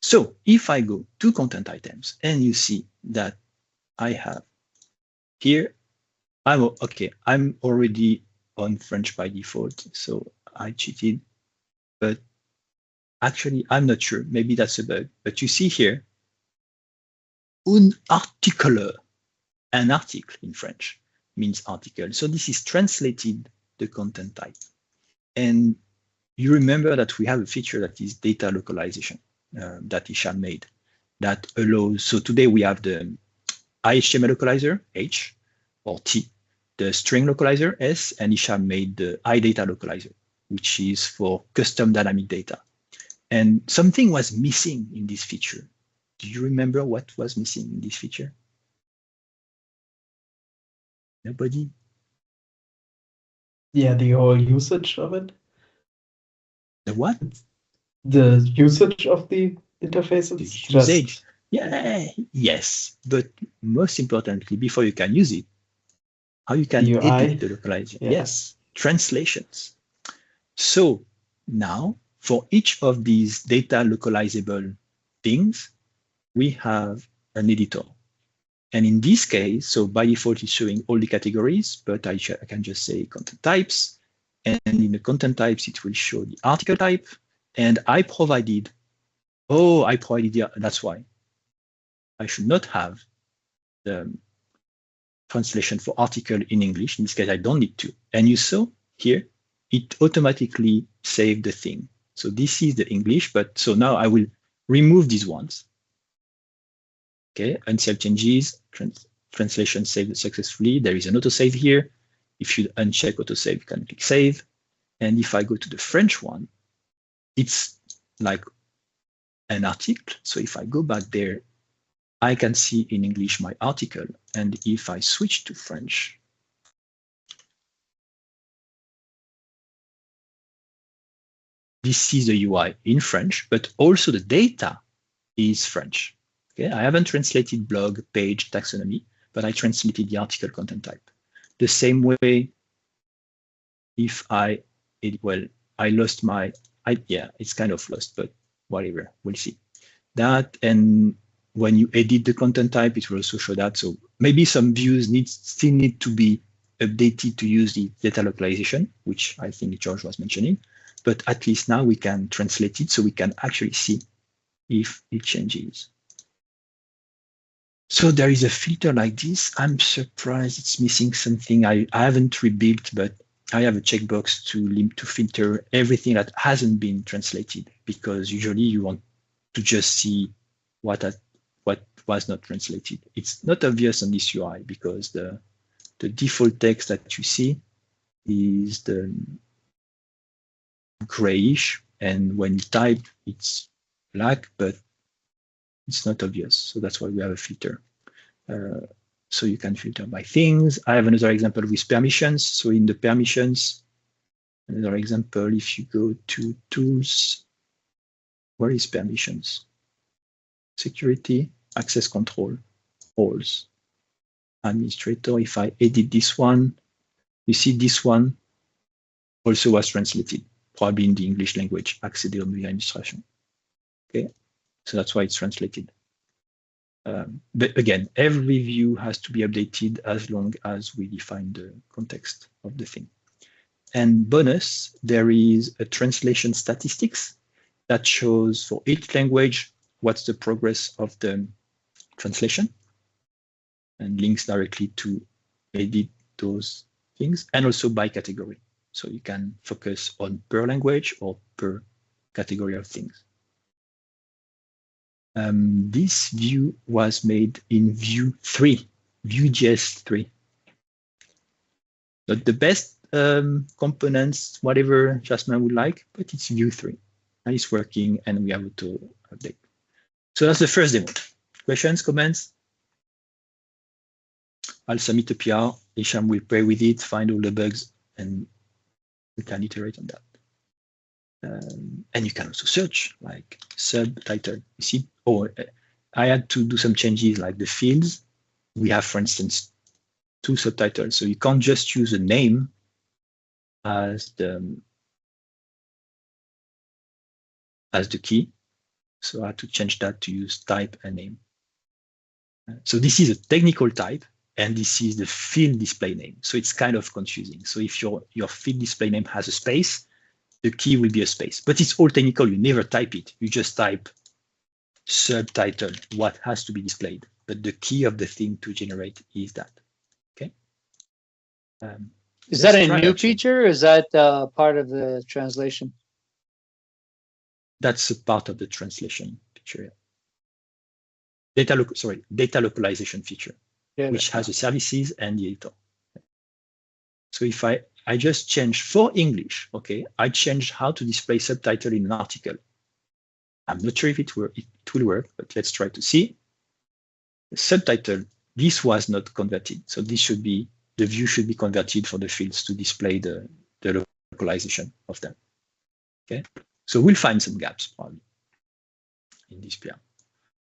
So if I go to content items and you see that I have here, I'm already on French by default, so I cheated, but actually I'm not sure, maybe that's a bug, but you see here, un article, an article in French means article. So this is translated the content type. And you remember that we have a feature that is data localization that Isham made that allows, so today we have the HTML localizer, H or T, the string localizer, S, and Isham made the iData localizer, which is for custom dynamic data. And something was missing in this feature. Do you remember what was missing in this feature? Nobody? Yeah, the whole usage of it. The what? The usage of the interface. The usage. Yeah, yes. But most importantly, before you can use it, how you can edit the localization. Yeah. Yes, translations. So now for each of these data localizable things, we have an editor. And in this case, so by default, it's showing all the categories, but I can just say content types. And in the content types, it will show the article type. And I provided, that's why. I should not have the translation for article in English. In this case, I don't need to. And you saw here, it automatically saved the thing. So this is the English, but so now I will remove these ones. Okay, unsave changes, translation saved successfully. There is an autosave here. If you uncheck autosave, you can click save. And if I go to the French one, it's like an article. So if I go back there, I can see in English my article. And if I switch to French, this is the UI in French, but also the data is French. Okay, I haven't translated blog, page, taxonomy, but I translated the article content type. The same way, if I lost my, yeah, it's kind of lost, but whatever, we'll see. That, and when you edit the content type, it will also show that. So maybe some views still need to be updated to use the data localization, which I think George was mentioning, but at least now we can translate it so we can actually see if it changes. So there is a filter like this. I'm surprised it's missing something. I haven't rebuilt, but I have a checkbox to filter everything that hasn't been translated, because usually you want to just see what was not translated. It's not obvious on this UI because the default text that you see is the grayish, and when you type, it's black, but it's not obvious. So that's why we have a filter. So you can filter by things. I have another example with permissions. So in the permissions, another example, if you go to tools, where is permissions? Security, access control, roles, administrator. If I edit this one, you see this one also was translated, probably in the English language, accéder au menu administration. Okay, so that's why it's translated. But again, every view has to be updated as long as we define the context of the thing. And bonus, there is a translation statistics that shows for each language what's the progress of the translation, and links directly to edit those things, and also by category. So you can focus on per language or per category of things. This view was made in Vue 3, Vue.js 3. Not the best components, whatever Jasmine would like, but it's Vue 3. And it's working, and we have auto update. So that's the first demo. Questions, comments? I'll submit a PR. Isham will play with it, find all the bugs, and we can iterate on that. And you can also search like subtitle. You see, I had to do some changes like the fields. We have, for instance, 2 subtitles. So you can't just use a name as the key. So I had to change that to use type and name. So this is a technical type, and this is the field display name. So it's kind of confusing. So if your field display name has a space, the key will be a space. But it's all technical. You never type it. You just type subtitle, what has to be displayed. But the key of the thing to generate is that. Okay. Is that a new feature, or is that part of the translation? That's a part of the translation feature. Data localization feature, which has the services and the editor. So if I just change for English, okay, I change how to display subtitle in an article. I'm not sure if it will work, but let's try to see. The subtitle, this was not converted. So this should be, the view should be converted for the fields to display the localization of them. Okay, so we'll find some gaps probably in this PR.